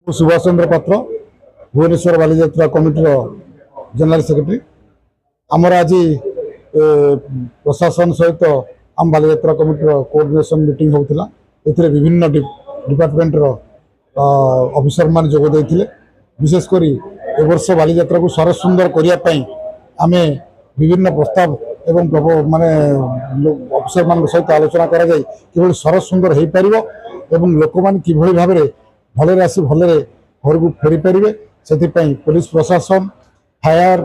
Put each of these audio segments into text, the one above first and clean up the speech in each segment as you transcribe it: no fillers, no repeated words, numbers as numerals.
Subhash Chandra Patra Bhubaneswar Balijatra committee general secretary आमर आज प्रशासन सहित आम बालीजात्रा कमिटी कोऑर्डिनेशन मीटिंग होता ए विभिन्न डिपार्टमेंट ऑफिसर मान जोग देते विशेषकर ए वर्ष बालीजात्रा को सरस सुंदर करने आम विभिन्न प्रस्ताव एवं माने ऑफिसर मान सहित आलोचना करा जाए कि सरस सुंदर हो पार एवं लोक मैंने किभली भाव में भले आसी भले घर को फेरी पारे से पुलिस प्रशासन फायर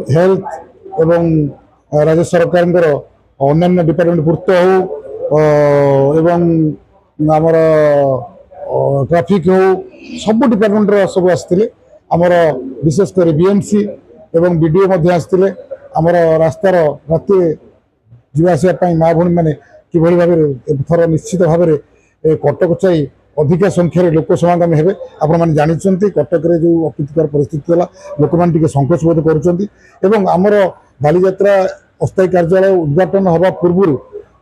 हेल्थ एवं राज्य सरकार अन्य डिपार्टमेंट पूर्त हो एवं आमर ट्राफिक हो सब डिपार्टमेंट सब आसते आमर विशेषकर बीएमसी एवं बीडीओ आसते आमर रास्तार राति जावासवाई माँ भूणी मैंने किभली भाव एथर निश्चित भाव में कटक चाई अधिका संख्यार लोक समागम हे आपण जानते कटक जो अप्रीतिकर परिस्थिति है लोक मैंने संकोच बोध करमर बालीजात्रा अस्थायी कार्यालय उद्घाटन हवा पूर्व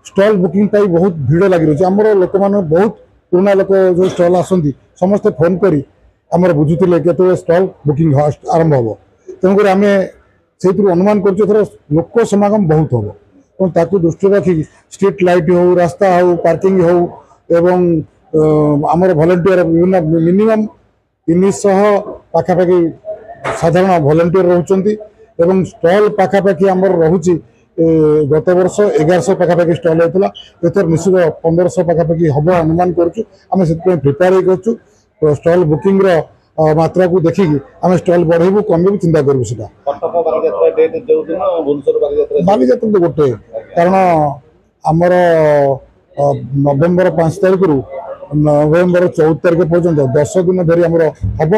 स्टल बुकिंग बहुत भीड़ लगी रही है लोक मैंने बहुत पुराना लोक जो स्टल आसती समस्ते फोन कर बुझुले के स्टल बुकिंग आरंभ हम तेणुक आम से अनुमान कर लोक समागम बहुत हम ताकू दृष्टि रखी स्ट्रीट लाइट हो रास्ता हो पार्किंग हो एवं आमर भलेंटियर विभिन्न मिनिमम 300 पाखापाखि साधारण भलेंटियर रोचंती एवं स्टॉल पाखापाखि आमर रहुची गत वर्ष 1100 पाखापाखि स्टॉल होता एथर निश्चित 1500 पाखापाखि हम अनुमान करें से प्रिपेयर कर स्टॉल बुकिंग मात्रा को देखिकी आम स्टॉल बढ़ेबू कमेबू चिंता करूँ बालीजात्रा तो गोटे कारण आमर नवेम्बर 5 तारिख रु नवेम्बर 14 तारिख पर्यंत 10 दिन धरी आमर हम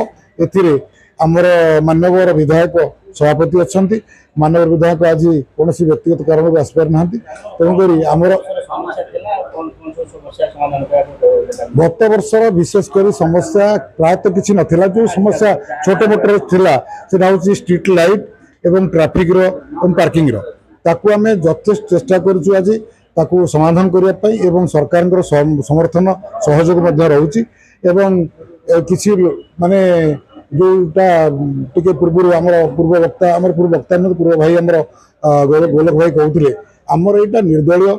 एमर मान्यवर विधायक सभापति अच्छा मान्यवर विधायक आज कौन व्यक्तिगत कारण को आसपार ना तेणुक आमर गत वर्ष विशेषकर समस्या प्रायतः किसी नाला जो समस्या छोट मोटर था स्ट्रीट लाइट एवं ट्राफिक पार्किंग ताकू आम यथेष्ट चेष्टा करूँ आज ताकू समाधान करने एवं सरकार समर्थन सहयोग रही किसी माने जोटा टे पूर्व आम पूर्व वक्ता पूर्व भाई आम गोलक भाई कहते आमर यहाँ निर्दलीय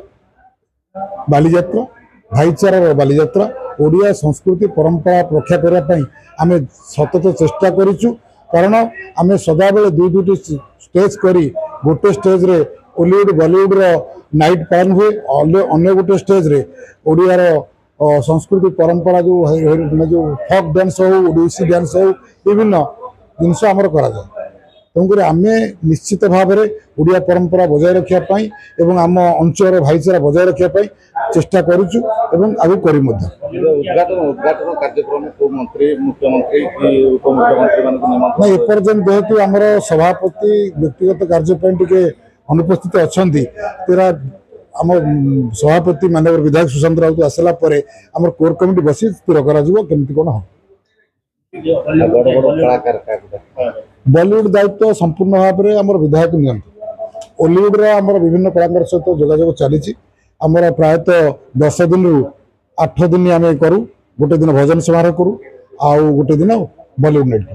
बालीजात्रा भाईचारार बालीजात्रा ओडिया संस्कृति परंपरा रक्षा करने आम सतत चेष्टा करूँ कारण आम सदा बेले दुईटी स्टेज करी गोटे स्टेज रे हॉलीवुड बॉलीवुड नाइट पालन हुए अन्य गोटे स्टेज रे ओडियार संस्कृति परंपरा जो फॉक डांस हो ओडिसी डांस हो विभिन्न जिनस आमर करा जाए तेणुक आम निश्चित भाव में ओडिया परंपरा बजाय रखापी एवं आम अंचल भाईचारा बजाय रखापी चेष्टा करुचु एवं आगु करी उद्घाटन कार्यक्रम को मंत्री मुख्यमंत्री नहीं एपर्यंत जेहेतु आमर सभापति व्यक्तिगत कार्य टे अनुपस्थित अच्छा तेरा आम सभापति माननीय विधायक सुशांत राउत आसला आम कोर कमिटी बसी स्थिर करमती कौन हम बॉलीवुड दायित्व संपूर्ण भाव में आम विधायक नियंत्रण हॉलीवुड आमर विभिन्न कलाकार सहित जोगाजोग चली आमर प्रायतः 10 दिन रु 8 दिन आम करूँ गोटे दिन भजन समारोह करूँ आउ गोटे दिन बॉलीवुड नाइट